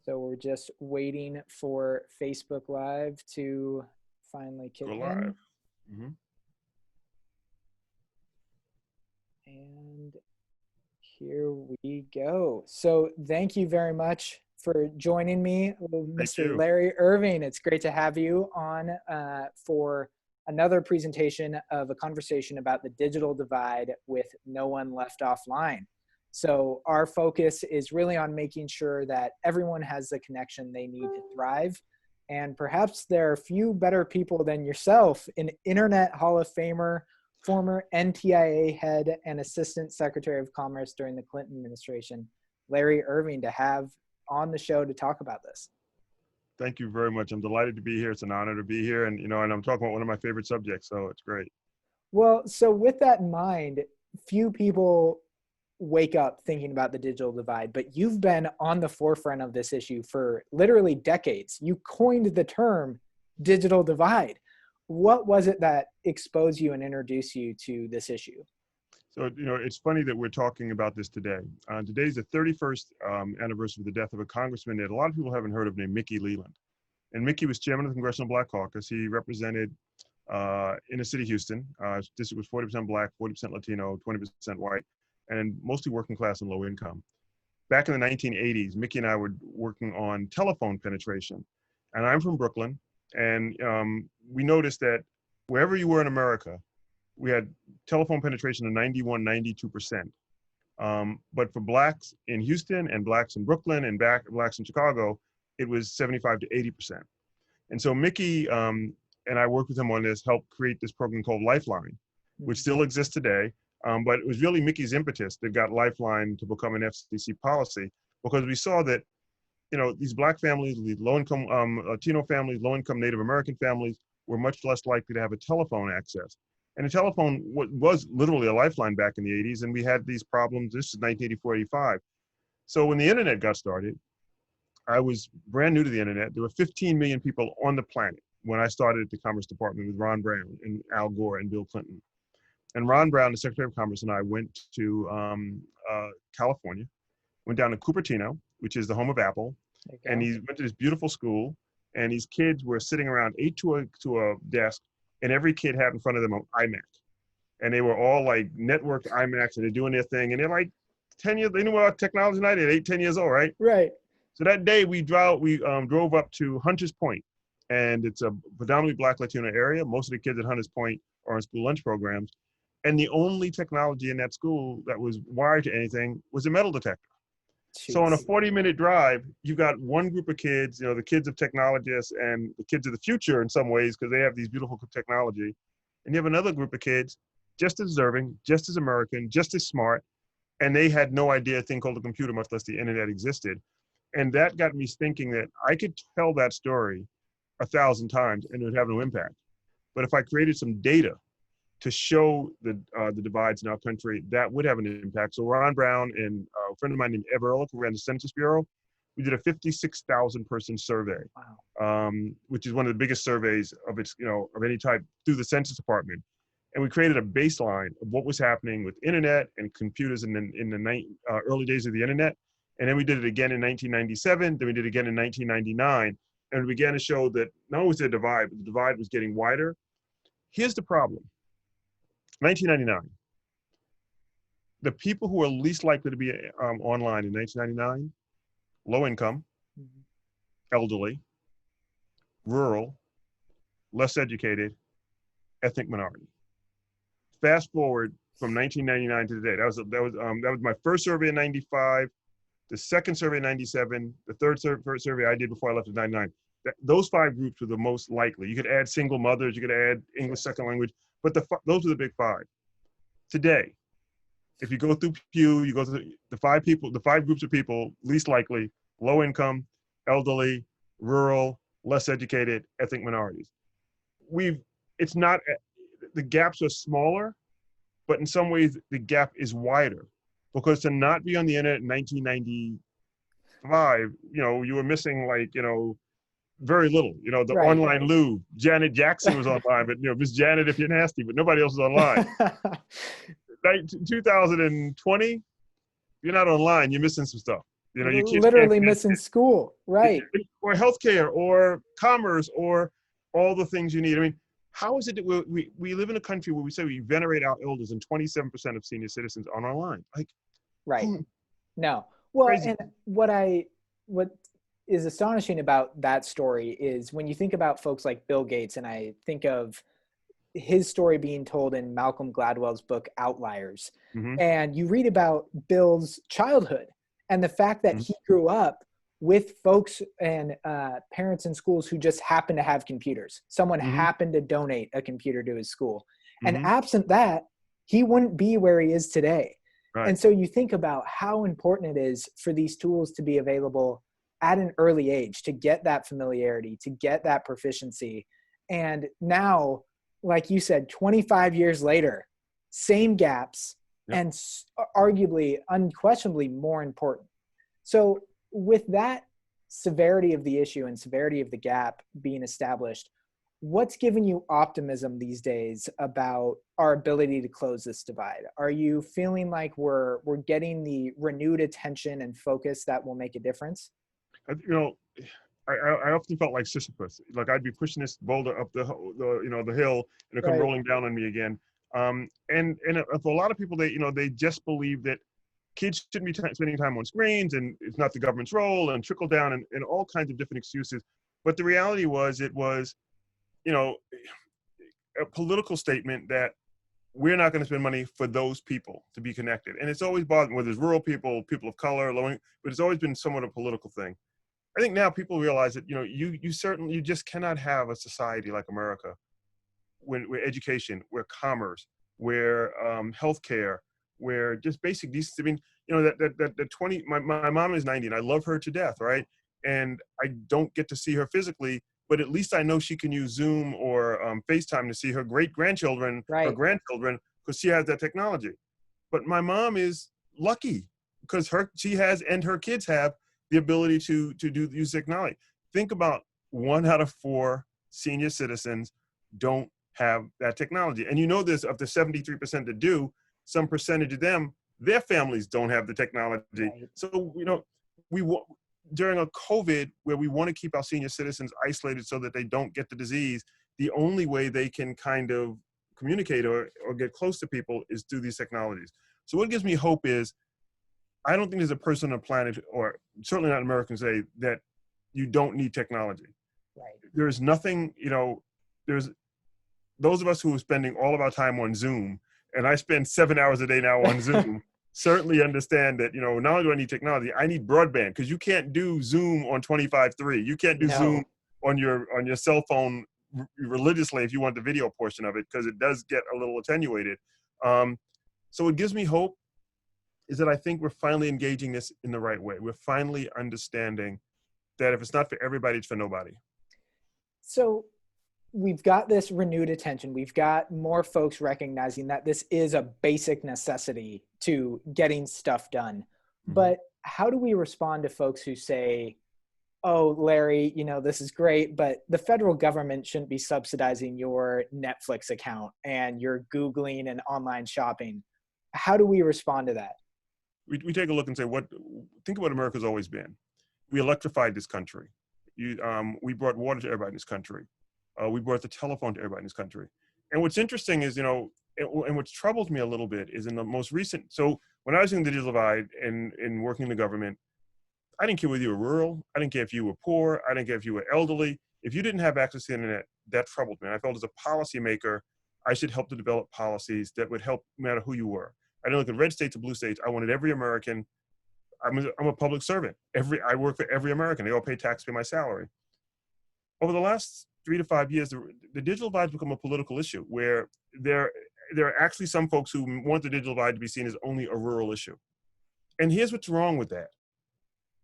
So we're just waiting for Facebook Live to finally kick Go in. live. Mm-hmm. And here we go. So thank you very much for joining me, Mr. Larry Irving. It's great to have you on for another presentation of a conversation about the digital divide with no one left offline. So our focus is really on making sure that everyone has the connection they need to thrive. And perhaps there are few better people than yourself, an Internet Hall of Famer, former NTIA head and Assistant Secretary of Commerce during the Clinton administration, Larry Irving, to have on the show to talk about this. Thank you very much. I'm delighted to be here. It's an honor to be here. And, and I'm talking about one of my favorite subjects, so it's great. Well, so with that in mind, few people wake up thinking about the digital divide, but you've been on the forefront of this issue for literally decades. You coined the term digital divide. What was it that exposed you and introduced you to this issue? So, it's funny that we're talking about this today. Today's the 31st anniversary of the death of a congressman that a lot of people haven't heard of named Mickey Leland. And Mickey was chairman of the Congressional Black Caucus. He represented inner city Houston. District was 40% Black, 40% Latino, 20% white, and mostly working class and low income. Back in the 1980s, Mickey and I were working on telephone penetration. And I'm from Brooklyn. And we noticed that wherever you were in America, we had telephone penetration of 91, 92%. But for blacks in Houston and blacks in Brooklyn and blacks in Chicago, it was 75 to 80%. And so Mickey and I worked with him on this, helped create this program called Lifeline, which still exists today. But it was really Mickey's impetus that got Lifeline to become an FCC policy, because we saw that, these black families, these low-income Latino families, low-income Native American families were much less likely to have a telephone access. And the telephone was literally a lifeline back in the 80s, and we had these problems. This is 1984, 85. So when the internet got started, I was brand new to the internet. There were 15 million people on the planet when I started at the Commerce Department with Ron Brown and Al Gore and Bill Clinton. And Ron Brown, the Secretary of Commerce, and I went to California, went down to Cupertino, which is the home of Apple, and he went to this beautiful school, and these kids were sitting around 8 to a desk, and every kid had in front of them an iMac. And they were all like networked iMacs, and they're doing their thing, and they're like 10 years, they knew about technology now, they're 8, 10 years old, right? Right. So that day we drove up to Hunters Point, and it's a predominantly Black Latino area. Most of the kids at Hunters Point are on school lunch programs. And the only technology in that school that was wired to anything was a metal detector. Jeez. So on a 40-minute drive, you got one group of kids, the kids of technologists and the kids of the future in some ways, because they have these beautiful technology. And you have another group of kids, just as deserving, just as American, just as smart, and they had no idea a thing called a computer, much less the internet existed. And that got me thinking that I could tell that story 1,000 times and it would have no impact. But if I created some data to show the divides in our country, that would have an impact. So Ron Brown and a friend of mine named Ed Ehrlich, who ran the Census Bureau, we did a 56,000 person survey, which is one of the biggest surveys of its, of any type through the Census Department. And we created a baseline of what was happening with internet and computers in the early days of the internet. And then we did it again in 1997, then we did it again in 1999. And we began to show that not only was there a divide, but the divide was getting wider. Here's the problem. 1999, the people who are least likely to be online in 1999, low income, elderly, rural, less educated, ethnic minority. Fast forward from 1999 to today. That was my first survey in 95, the second survey in 97, the third survey I did before I left in 99. Those 5 groups were the most likely. You could add single mothers, you could add English second language, but those are the big 5. Today, if you go through Pew, you go through the 5 groups of people least likely, low income, elderly, rural, less educated, ethnic minorities. It's not, the gaps are smaller, but in some ways the gap is wider, because to not be on the internet in 1995, you were missing very little, the right. online Lou. Janet Jackson was online, but Miss Janet if you're nasty, but nobody else is online. 2020, you're not online, you're missing some stuff. You know, your kids can't Literally missing school, right? or healthcare or commerce or all the things you need. I mean, how is it that we live in a country where we say we venerate our elders and 27% of senior citizens are online? Like, Right. No. Well, crazy. and what is astonishing about that story is when you think about folks like Bill Gates, and I think of his story being told in Malcolm Gladwell's book Outliers, Mm-hmm. and you read about Bill's childhood and the fact that Mm-hmm. he grew up with folks and parents in schools who just happened to have computers. Someone Mm-hmm. happened to donate a computer to his school, and Mm-hmm. absent that, he wouldn't be where he is today. Right. And so you think about how important it is for these tools to be available at an early age, to get that familiarity, to get that proficiency. And now, like you said, 25 years later, same gaps, Yep. and arguably, unquestionably more important. So with that severity of the issue and severity of the gap being established, what's giving you optimism these days about our ability to close this divide? Are you feeling like we're getting the renewed attention and focus that will make a difference? You know, I often felt like Sisyphus. Like I'd be pushing this boulder up the hill, and it come Right. rolling down on me again. And for a lot of people, they just believe that kids shouldn't be spending time on screens, and it's not the government's role, and trickle down, and all kinds of different excuses. But the reality was, it was, you know, a political statement that we're not going to spend money for those people to be connected. And it's always bothered me, whether it's rural people, people of color, but it's always been somewhat a political thing. I think now people realize that, you just cannot have a society like America where education, where commerce, where healthcare, where just basic decency. I mean, that 20, my mom is 90 and I love her to death, right? And I don't get to see her physically, but at least I know she can use Zoom or FaceTime to see her great grandchildren, her Right. grandchildren, because she has that technology. But my mom is lucky because she has, and her kids have, the ability to use technology. Think about 1 out of 4 senior citizens don't have that technology. And this, of the 73% that do, some percentage of them, their families don't have the technology. Right. So, we during a COVID where we want to keep our senior citizens isolated so that they don't get the disease, the only way they can kind of communicate or get close to people is through these technologies. So what gives me hope is, I don't think there's a person on the planet, or certainly not Americans, say that you don't need technology. Right. There's nothing, there's those of us who are spending all of our time on Zoom, and I spend 7 hours a day now on Zoom, certainly understand that, not only do I need technology, I need broadband, because you can't do Zoom on 25.3. You can't do Zoom No. on your cell phone religiously if you want the video portion of it, because it does get a little attenuated. So what gives me hope is that I think we're finally engaging this in the right way. We're finally understanding that if it's not for everybody, it's for nobody. So we've got this renewed attention. We've got more folks recognizing that this is a basic necessity to getting stuff done. Mm-hmm. But how do we respond to folks who say, oh, Larry, this is great, but the federal government shouldn't be subsidizing your Netflix account and your Googling and online shopping? How do we respond to that? We take a look and say, think of what America's always been. We electrified this country. We brought water to everybody in this country. We brought the telephone to everybody in this country. And what's interesting is, and what troubles me a little bit is in the most recent, so when I was in the digital divide and working in the government, I didn't care whether you were rural. I didn't care if you were poor. I didn't care if you were elderly. If you didn't have access to the internet, that troubled me. I felt as a policymaker, I should help to develop policies that would help no matter who you were. I didn't look at red states or blue states. I wanted every American. I'm a public servant. I work for every American. They all pay tax, pay my salary. Over the last 3 to 5 years, the digital divide has become a political issue where there are actually some folks who want the digital divide to be seen as only a rural issue. And here's what's wrong with that.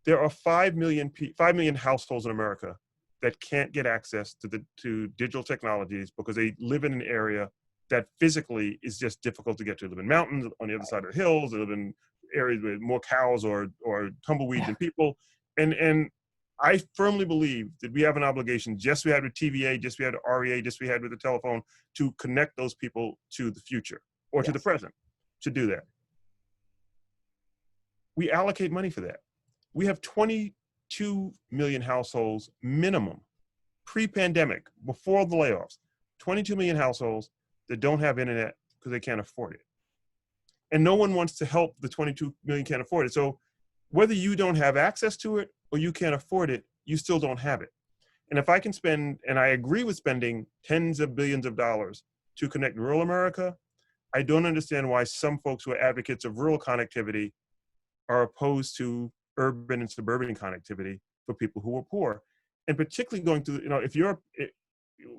There are 5 million households in America that can't get access to digital technologies because they live in an area that physically is just difficult to get to. They live in mountains on the other side of the hills. They live in areas with more cows or tumbleweeds than people. And I firmly believe that we have an obligation, just we had with TVA, just we had with REA, just we had with the telephone, to connect those people to the future or to the present, to do that. We allocate money for that. We have 22 million households minimum, pre-pandemic, before the layoffs, 22 million households that don't have internet because they can't afford it. And no one wants to help the 22 million can't afford it. So whether you don't have access to it or you can't afford it, you still don't have it. And if I can spend, and I agree with spending tens of billions of dollars to connect rural America, I don't understand why some folks who are advocates of rural connectivity are opposed to urban and suburban connectivity for people who are poor. And particularly going through, if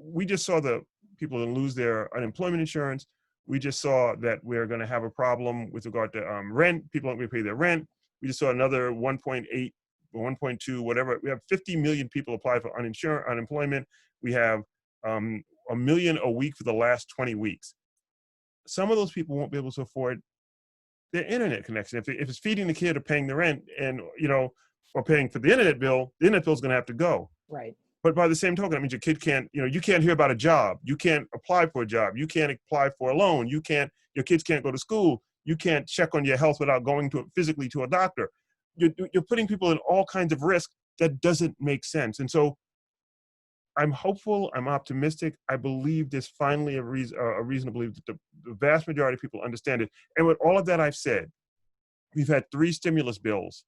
we just saw the people that lose their unemployment insurance. We just saw that we're going to have a problem with regard to rent. People aren't going to pay their rent. We just saw another 1.8 or 1.2, whatever. We have 50 million people apply for unemployment. We have a million a week for the last 20 weeks. Some of those people won't be able to afford their internet connection. If it's feeding the kid or paying the rent and, or paying for the internet bill is going to have to go. Right. But by the same token, that means your kid can't, you can't hear about a job. You can't apply for a job. You can't apply for a loan. Your kids can't go to school. You can't check on your health without going physically to a doctor. You're putting people in all kinds of risk that doesn't make sense. And so I'm hopeful, I'm optimistic. I believe there's finally a reason to believe that the vast majority of people understand it. And with all of that I've said, we've had 3 stimulus bills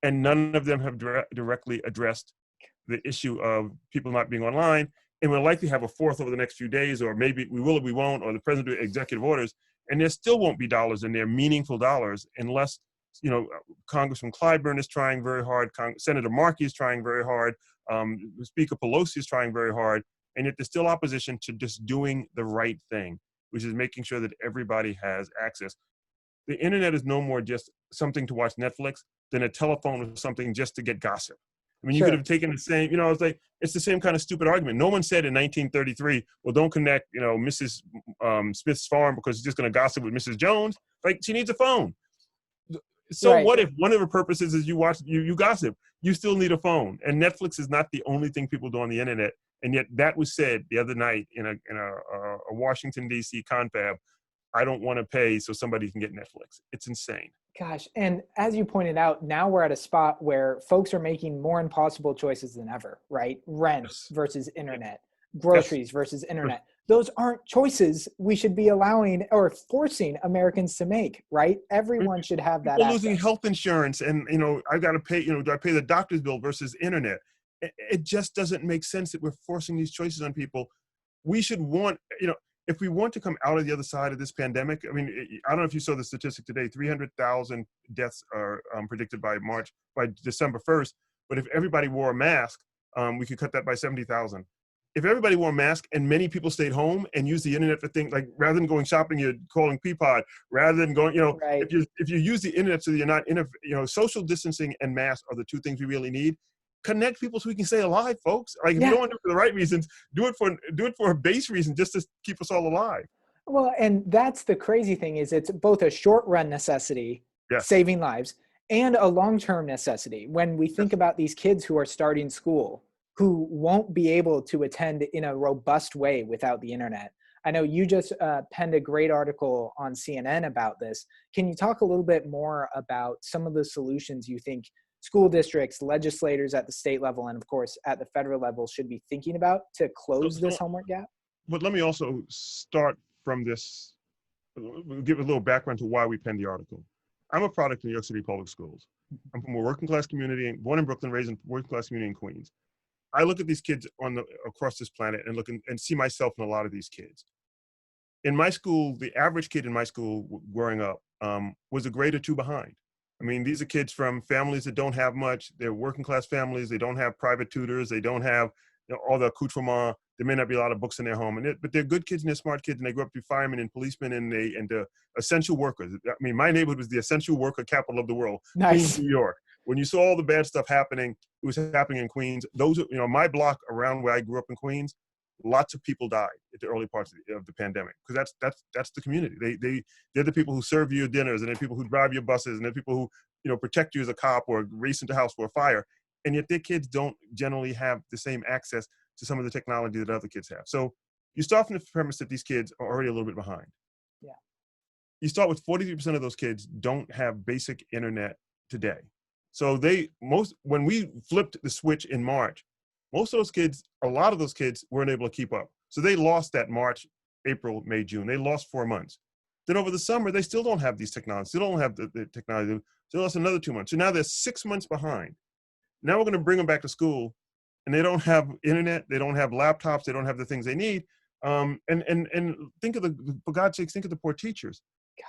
and none of them have directly addressed the issue of people not being online, and we'll likely have a 4th over the next few days, or maybe we will or we won't, or the president will do executive orders, and there still won't be dollars in there, meaningful dollars, unless, Congressman Clyburn is trying very hard, Senator Markey is trying very hard, Speaker Pelosi is trying very hard, and yet there's still opposition to just doing the right thing, which is making sure that everybody has access. The internet is no more just something to watch Netflix than a telephone or something just to get gossip. I mean, you could have taken the same, it's the same kind of stupid argument. No one said in 1933, well, don't connect, Mrs. Smith's farm because she's just going to gossip with Mrs. Jones. Like, she needs a phone. So what if one of the purposes is you gossip? You still need a phone. And Netflix is not the only thing people do on the internet. And yet that was said the other night in a Washington, D.C. confab. I don't want to pay so somebody can get Netflix. It's insane. Gosh, and as you pointed out, now we're at a spot where folks are making more impossible choices than ever, right? Rent versus internet, groceries versus internet. Those aren't choices we should be allowing or forcing Americans to make, right? Everyone should have that People access. losing health insurance and, I've got to pay, do I pay the doctor's bill versus internet? It just doesn't make sense that we're forcing these choices on people. We should want, if we want to come out of the other side of this pandemic, I mean, I don't know if you saw the statistic today, 300,000 deaths are predicted by December 1st. But if everybody wore a mask, we could cut that by 70,000. If everybody wore a mask and many people stayed home and used the internet for things like, rather than going shopping, you're calling Peapod, rather than going, if you use the internet so you're not, social distancing and masks are the 2 things we really need. Connect people so we can stay alive, folks. Like, if you don't want to do it for the right reasons, do it for a base reason, just to keep us all alive. Well, and that's the crazy thing is it's both a short run necessity, saving lives, and a long-term necessity. When we think about these kids who are starting school, who won't be able to attend in a robust way without the internet. I know you just penned a great article on CNN about this. Can you talk a little bit more about some of the solutions you think school districts, legislators at the state level, and of course at the federal level should be thinking about to close this homework gap? But let me also start from this, give a little background to why we penned the article. I'm a product of New York City public schools. I'm from a working class community, born in Brooklyn, raised in a working class community in Queens. I look at these kids across this planet and look and see myself in a lot of these kids. In my school, the average kid in my school growing up was a grade or 2 behind. I mean, these are kids from families that don't have much. They're working class families. They don't have private tutors. They don't have all the accoutrement. There may not be a lot of books in their home, but they're good kids and they're smart kids, and they grew up to be firemen and policemen and essential workers. I mean, my neighborhood was the essential worker capital of the world, Queens, New York. When you saw all the bad stuff happening, it was happening in Queens. Those, my block around where I grew up in Queens, lots of people died at the early parts of the pandemic, because that's the community. They're the people who serve you your dinners, and they're people who drive your buses, and they're people who protect you as a cop or race into house for a fire. And yet their kids don't generally have the same access to some of the technology that other kids have. So you start from the premise that these kids are already a little bit behind. You start with 43% of those kids don't have basic internet today. So when we flipped the switch in March, most of those kids, a lot of those kids weren't able to keep up. So they lost that March, April, May, June. They lost 4 months. Then over the summer, they still don't have these technologies. They don't have the technology. They lost another 2 months. So now they're 6 months behind. Now we're going to bring them back to school, and they don't have internet. They don't have laptops. They don't have the things they need. And think of for God's sakes, think of the poor teachers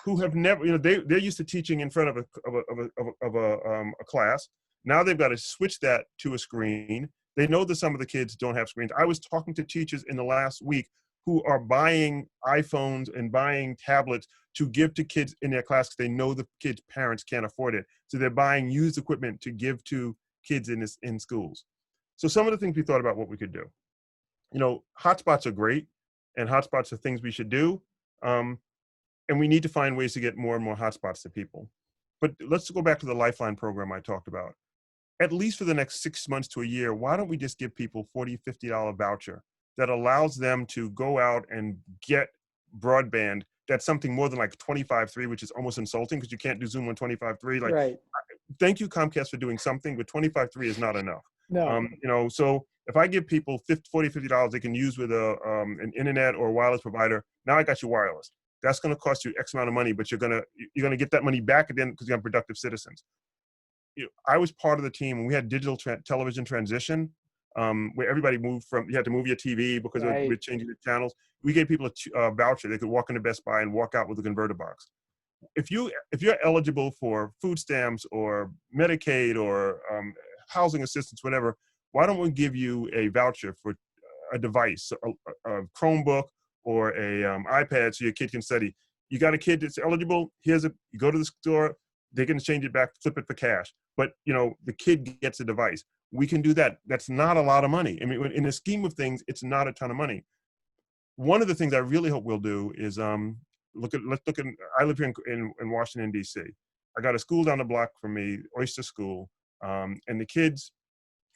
who have never, they're used to teaching in front of a class. Now they've got to switch that to a screen. They know that some of the kids don't have screens. I was talking to teachers in the last week who are buying iPhones and buying tablets to give to kids in their class because they know the kids' parents can't afford it. So they're buying used equipment to give to kids in schools. So some of the things we thought about what we could do. Hotspots are great, and hotspots are things we should do. And we need to find ways to get more and more hotspots to people. But let's go back to the Lifeline program I talked about. At least for the next 6 months to a year, why don't we just give people $40, $50 voucher that allows them to go out and get broadband that's something more than like 25.3, which is almost insulting because you can't do Zoom on 25.3. Like, right. Thank you, Comcast, for doing something, but 25.3 is not enough. No. So if I give people $40, $50 they can use with an internet or a wireless provider, now I got you wireless. That's going to cost you X amount of money, but you're going to get that money back again because you have productive citizens. I was part of the team when we had digital television transition, where everybody moved from, you had to move your TV because right. we're changing the channels. We gave people a voucher. They could walk into Best Buy and walk out with a converter box. If you're eligible for food stamps or Medicaid or housing assistance, whatever, why don't we give you a voucher for a device, a Chromebook or a iPad so your kid can study? You got a kid that's eligible, you go to the store, they can change it back, flip it for cash. But the kid gets a device. We can do that. That's not a lot of money. I mean, in the scheme of things, it's not a ton of money. One of the things I really hope we'll do is I live here in Washington, D.C. I got a school down the block from me, Oyster School, and the kids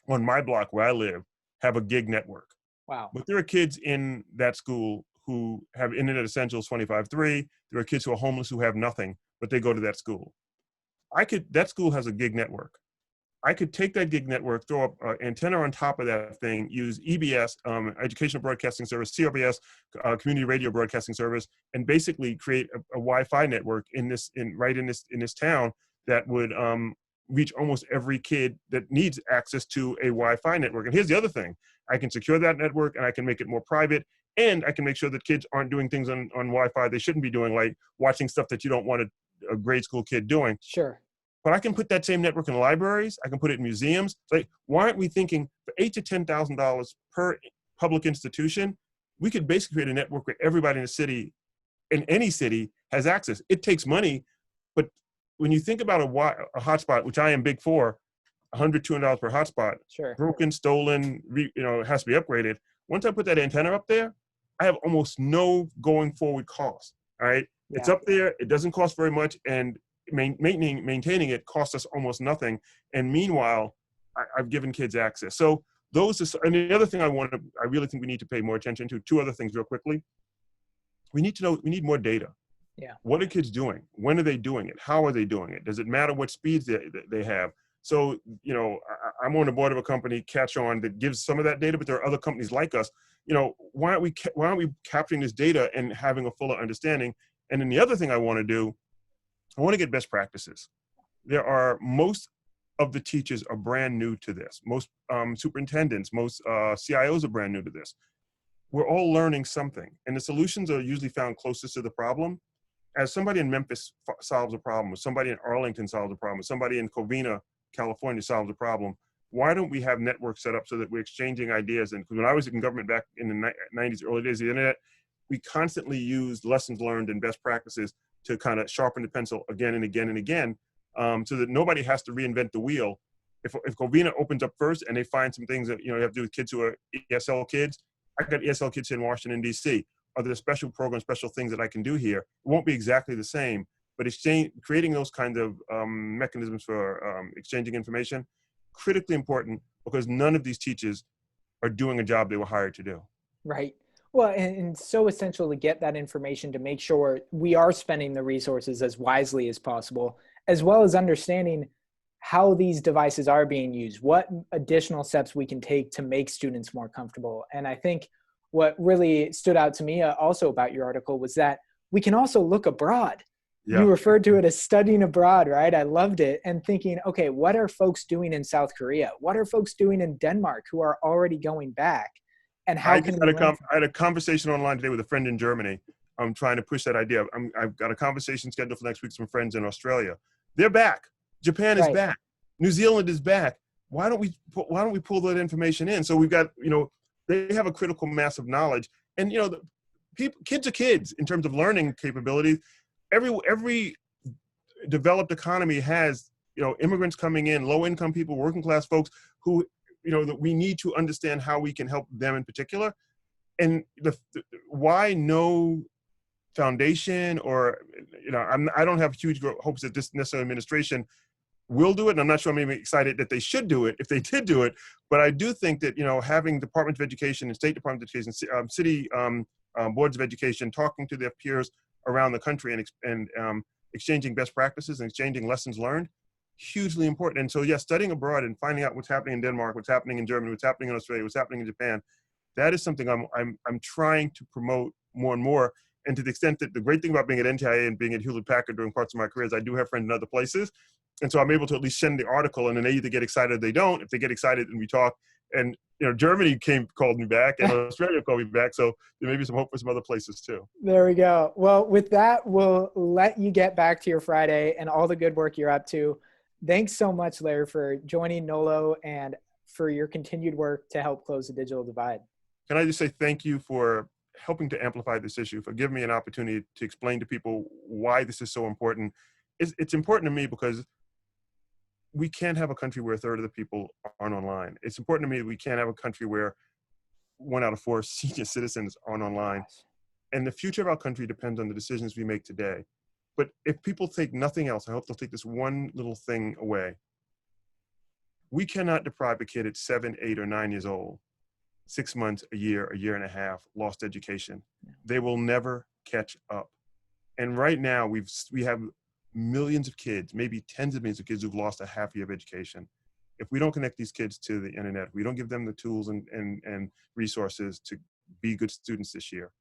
on my block where I live have a gig network. Wow. But there are kids in that school who have Internet Essentials 25.3. There are kids who are homeless who have nothing, but they go to that school. That school has a gig network. I could take that gig network, throw up an antenna on top of that thing, use EBS, Educational Broadcasting Service, CRBS, Community Radio Broadcasting Service, and basically create a Wi-Fi network in this town that would reach almost every kid that needs access to a Wi-Fi network. And here's the other thing: I can secure that network, and I can make it more private, and I can make sure that kids aren't doing things on Wi-Fi they shouldn't be doing, like watching stuff that you don't want a grade school kid doing. Sure. But I can put that same network in libraries. I can put it in museums. Like, why aren't we thinking for $8,000 to $10,000 per public institution, we could basically create a network where everybody in the city, in any city, has access. It takes money, but when you think about a hotspot, which I am big for, $100, $200 per hotspot, sure, broken, stolen, it has to be upgraded. Once I put that antenna up there, I have almost no going forward cost. All right, yeah. It's up there. It doesn't cost very much, and maintaining it costs us almost nothing. And meanwhile, I've given kids access. So and the other thing I really think we need to pay more attention to, two other things real quickly. We need more data. Yeah. What are kids doing? When are they doing it? How are they doing it? Does it matter what speeds they have? So, I'm on the board of a company, Catch On, that gives some of that data, but there are other companies like us. Why aren't we capturing this data and having a fuller understanding? And then the other thing I want to do, I want to get best practices. Most of the teachers are brand new to this. Most superintendents, most CIOs are brand new to this. We're all learning something, and the solutions are usually found closest to the problem. As somebody in Memphis solves a problem, or somebody in Arlington solves a problem, or somebody in Covina, California solves a problem, why don't we have networks set up so that we're exchanging ideas? And when I was in government back in the 90s, early days of the internet, we constantly used lessons learned and best practices to kind of sharpen the pencil again and again and again, so that nobody has to reinvent the wheel. If Covina opens up first and they find some things that you have to do with kids who are ESL kids, I got ESL kids in Washington, D.C. Are there special programs, special things that I can do here? It won't be exactly the same, but creating those kinds of mechanisms for exchanging information, critically important, because none of these teachers are doing a job they were hired to do. Right. Well, and so essential to get that information to make sure we are spending the resources as wisely as possible, as well as understanding how these devices are being used, what additional steps we can take to make students more comfortable. And I think what really stood out to me also about your article was that we can also look abroad. Yeah. You referred to it as studying abroad, right? I loved it. And thinking, okay, what are folks doing in South Korea? What are folks doing in Denmark who are already going back? And how can we learn? I had a conversation online today with a friend in Germany. I'm trying to push that idea. I've got a conversation scheduled for next week with some friends in Australia. They're back. Japan is back. New Zealand is back. Why don't we pull that information in? So we've got, they have a critical mass of knowledge, and kids are kids in terms of learning capabilities. Every developed economy has, immigrants coming in, low income people, working class folks who, that we need to understand how we can help them in particular. And why no foundation or, I don't have huge hopes that this necessary administration will do it. And I'm not sure I'm even excited that they should do it if they did do it. But I do think that, having Departments of Education and State Department of Education, city boards of education, talking to their peers around the country and exchanging best practices and exchanging lessons learned, hugely important. And so, yes, studying abroad and finding out what's happening in Denmark, what's happening in Germany, what's happening in Australia, what's happening in Japan, that is something I'm trying to promote more and more. And to the extent that the great thing about being at NTIA and being at Hewlett Packard during parts of my career is I do have friends in other places. And so I'm able to at least send the article, and then they either get excited or they don't. If they get excited and we talk, and Germany called me back, and Australia called me back. So there may be some hope for some other places too. There we go. Well, with that, we'll let you get back to your Friday and all the good work you're up to. Thanks so much, Larry, for joining NOLO and for your continued work to help close the digital divide. Can I just say thank you for helping to amplify this issue, for giving me an opportunity to explain to people why this is so important. It's important to me because we can't have a country where a third of the people aren't online. It's important to me that we can't have a country where 1 out of 4 senior citizens aren't online. And the future of our country depends on the decisions we make today. But if people take nothing else, I hope they'll take this one little thing away. We cannot deprive a kid at 7, 8, or 9 years old, 6 months, a year and a half, lost education. They will never catch up. And right now we have millions of kids, maybe tens of millions of kids who've lost a half year of education. If we don't connect these kids to the internet, we don't give them the tools and resources to be good students this year,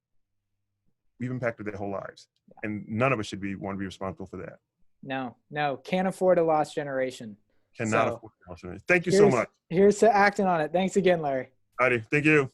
we've impacted their whole lives. And none of us should want to be responsible for that. No, can't afford a lost generation. Cannot afford a lost generation. Thank you so much. Here's to acting on it. Thanks again, Larry. Alrighty, thank you.